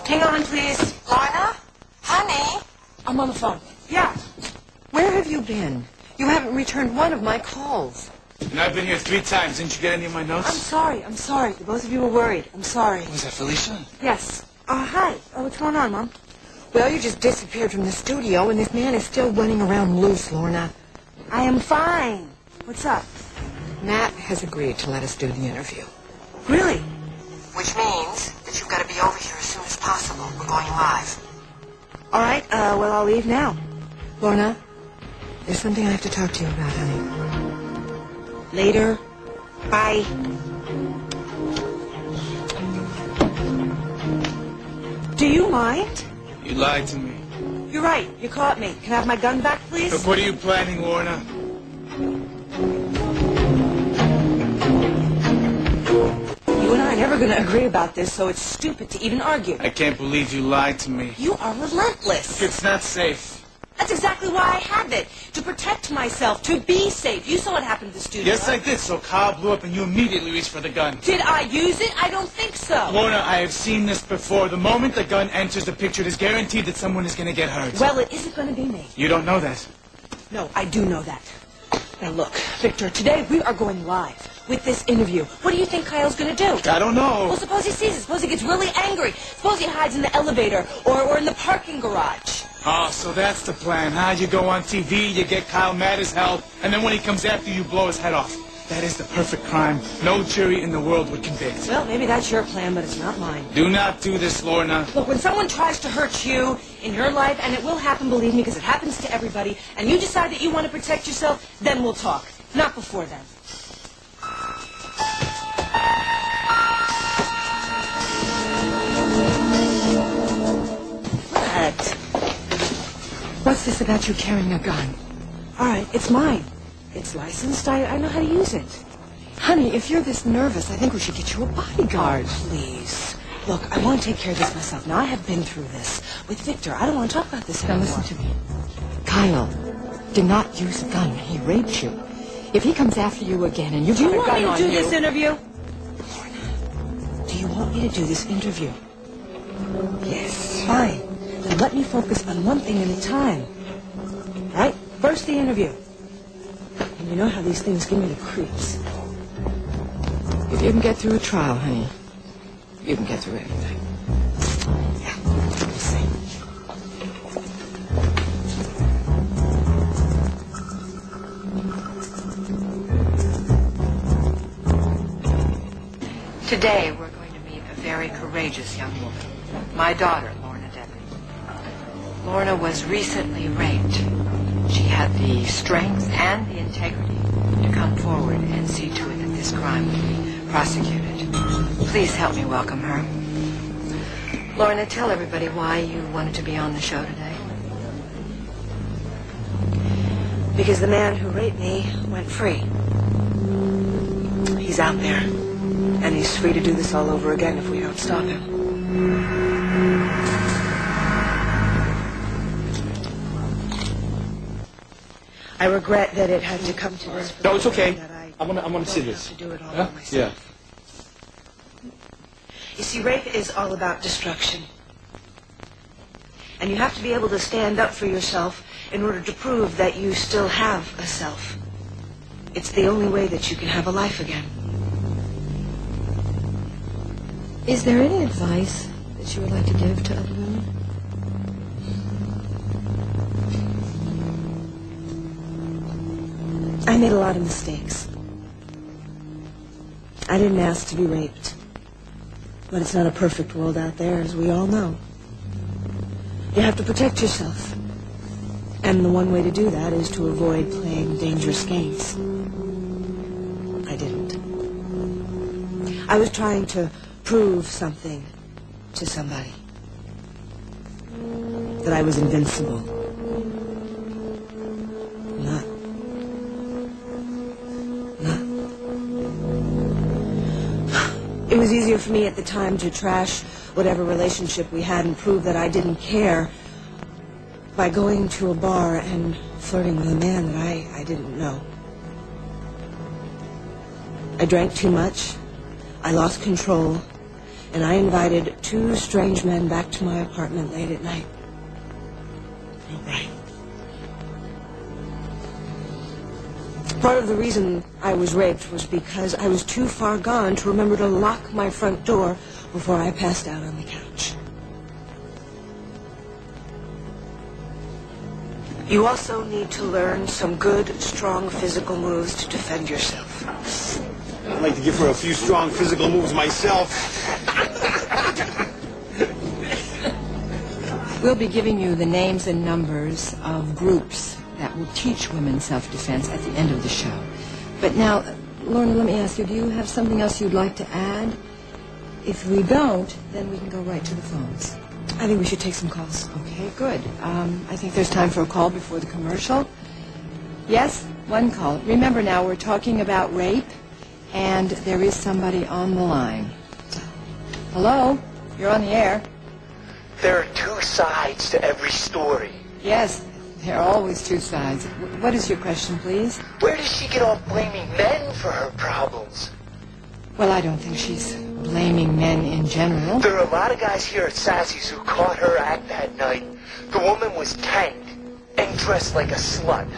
Hang on, please. Lorna? Honey? I'm on the phone. Yeah. Where have you been? You haven't returned one of my calls. And I've been here 3 times. Didn't you get any of my notes? I'm sorry. The both of you were worried. I'm sorry. Was that Felicia? Yes. Hi. What's going on, Mom? Well, you just disappeared from the studio, and this man is still running around loose, Lorna. I am fine. What's up? Matt has agreed to let us do the interview. Really? Which means that you've got to be over here as soon as possible. We're going live. All right. Well, I'll leave now. Lorna, there's something I have to talk to you about, honey. Later. Bye. Do you mind? You lied to me. You're right. You caught me. Can I have my gun back, please? Look, what are you planning, Lorna? You and I are never going to agree about this, so it's stupid to even argue. I can't believe you lied to me. You are relentless. It's not safe. That's exactly why I have it. To protect myself, to be safe. You saw what happened to the studio. Yes, I did. So Kyle blew up and you immediately reached for the gun. Did I use it? I don't think so. Lorna, I have seen this before. The moment the gun enters the picture, it is guaranteed that someone is going to get hurt. Well, it isn't going to be me. You don't know that. No, I do know that. Now look, Victor, today we are going live with this interview. What do you think Kyle's going to do? I don't know. Well, suppose he sees it. Suppose he gets really angry. Suppose he hides in the elevator or in the parking garage. Oh, so that's the plan, huh? You go on TV, you get Kyle mad as hell, and then when he comes after you, blow his head off. That is the perfect crime. No jury in the world would convict. Well, maybe that's your plan, but it's not mine. Do not do this, Lorna. Look, when someone tries to hurt you in your life, and it will happen, believe me, because it happens to everybody, and you decide that you want to protect yourself, then we'll talk. Not before then. What? What's this about you carrying a gun? All right, it's mine. It's licensed. I know how to use it. Honey, if you're this nervous, I think we should get you a bodyguard. Please. Look, I want to take care of this myself. Now, I have been through this with Victor. I don't want to talk about this anymore. Now, listen to me. Kyle did not use a gun. He raped you. If he comes after you again and you've got a gun on you... Do you want me to do this interview? Lorna, do you want me to do this interview? Yes. Fine. Then let me focus on one thing at a time. All right? First, the interview. And you know how these things give me the creeps. If you can get through a trial, honey, you can get through anything. Yeah, we'll see. Today, we're going to meet a very courageous young woman. My daughter, Lorna Debbie. Lorna was recently raped. She had the strength and the integrity to come forward and see to it that this crime would be prosecuted. Please help me welcome her. Lorna, tell everybody why you wanted to be on the show today. Because the man who raped me went free. He's out there. And he's free to do this all over again if we don't stop him. I regret that it had to come to this. No, it's okay. I'm gonna see this. To do it all Huh? by myself. Yeah. You see, rape is all about destruction. And you have to be able to stand up for yourself in order to prove that you still have a self. It's the only way that you can have a life again. Is there any advice that you would like to give to other women? I made a lot of mistakes. I didn't ask to be raped. But it's not a perfect world out there, as we all know. You have to protect yourself. And the one way to do that is to avoid playing dangerous games. I didn't. I was trying to prove something to somebody. That I was invincible. Not. It was easier for me at the time to trash whatever relationship we had and prove that I didn't care by going to a bar and flirting with a man that I didn't know. I drank too much. I lost control. and I invited 2 strange men back to my apartment late at night. All right. Part of the reason I was raped was because I was too far gone to remember to lock my front door before I passed out on the couch. You also need to learn some good, strong physical moves to defend yourself. I'd like to give her a few strong physical moves myself. We'll be giving you the names and numbers of groups that will teach women self-defense at the end of the show. But now, Lorna, let me ask you, do you have something else you'd like to add? If we don't, then we can go right to the phones. I think we should take some calls. Okay, good. I think there's time for a call before the commercial. Yes, one call. Remember now, we're talking about rape, and there is somebody on the line. Hello? You're on the air. There are 2 sides to every story. Yes, there are always 2 sides. What is your question, please? Where does she get off blaming men for her problems? Well, I don't think she's blaming men in general. There are a lot of guys here at Sassy's who caught her act that night. The woman was tanked and dressed like a slut.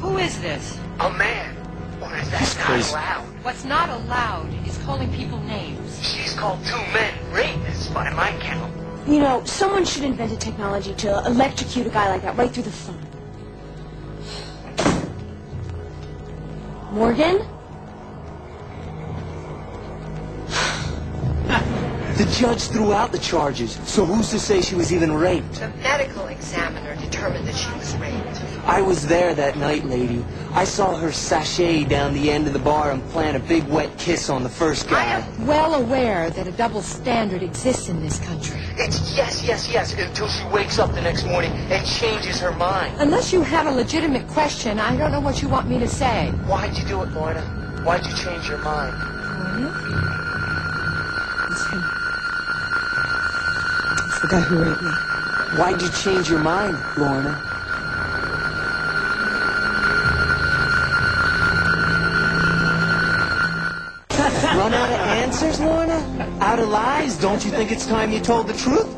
Who is this? A man. Or is that not allowed? What's not allowed is calling people names. She's called 2 men rapists by my count. You know, someone should invent a technology to electrocute a guy like that right through the phone. Morgan? The judge threw out the charges, so who's to say she was even raped? The medical examiner determined that she was raped. I was there that night, lady. I saw her sashay down the end of the bar and plant a big wet kiss on the first I guy. am well aware that a double standard exists in this country. It's yes, yes, yes, until she wakes up the next morning and changes her mind. Unless you have a legitimate question, I don't know what you want me to say. Why'd you do it, Lorna? Why'd you change your mind? It's him. It's the guy who raped me. Why'd you change your mind, Lorna? Run out of answers, Lorna? Out of lies? Don't you think it's time you told the truth?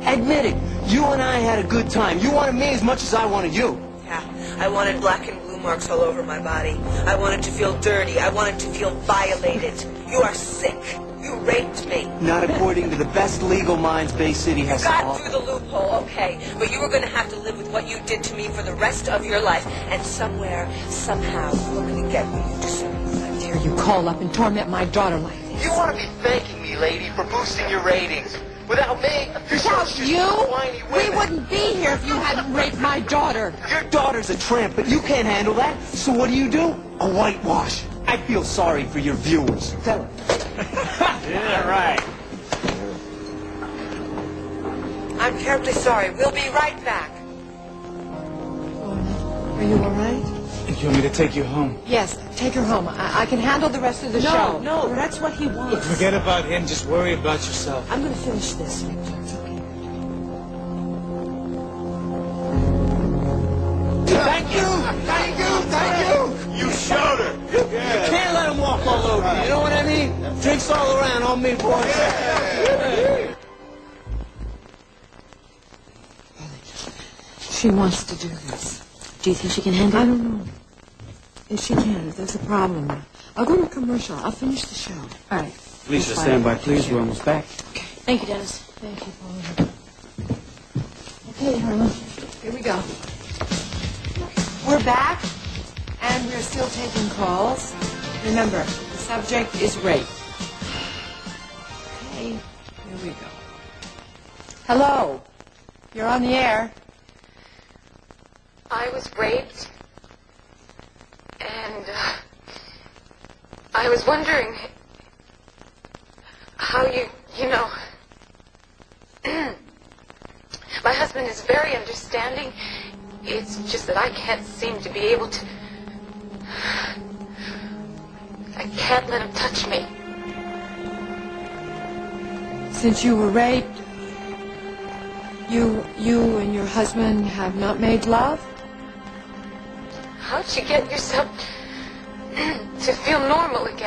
Admit it. You and I had a good time. You wanted me as much as I wanted you. Yeah, I wanted black and blue marks all over my body. I wanted to feel dirty. I wanted to feel violated. You are sick. You raped me. Not according to the best legal minds Bay City has to Got offer. through the loophole, okay, but you were going to have to live with what you did to me for the rest of your life, and somewhere, somehow, you're going to get what you deserve. How dare you call up and torment my daughter like this? You want to be thanking me, lady, for boosting your ratings. Without me, Without you, whiny we women. wouldn't be here if you hadn't raped my daughter. Your daughter's a tramp, but you can't handle that. So what do? A whitewash. I feel sorry for your viewers. Tell her. Yeah, right. I'm terribly sorry. We'll be right back. Lorna, are you all right? You want me to take you home? Yes, take her home. I can handle the rest of the show. No, that's what he wants. Forget about him. Just worry about yourself. I'm going to finish this, Victor. It's okay. Thank you! Thank you! Thank you! You showed her! You can't let him walk all over you. You know what I mean? Drinks all around on me, boys. She wants to do this. Do you think she can handle it? I don't know. If she can, if there's a problem. I'll go to commercial. I'll finish the show. All right. Felicia, stand by, please. We're almost back. Thank you, Dennis. Thank you, Paula. Okay, Harlan. Here we go. We're back, and we're still taking calls. Remember, the subject is rape. Okay, here we go. Hello. You're on the air. I was raped, and I was wondering how you know, my husband is very understanding. It's just that I can't seem to be able to, I can't let him touch me. Since you were raped, you and your husband have not made love? How'd you get yourself to feel normal again?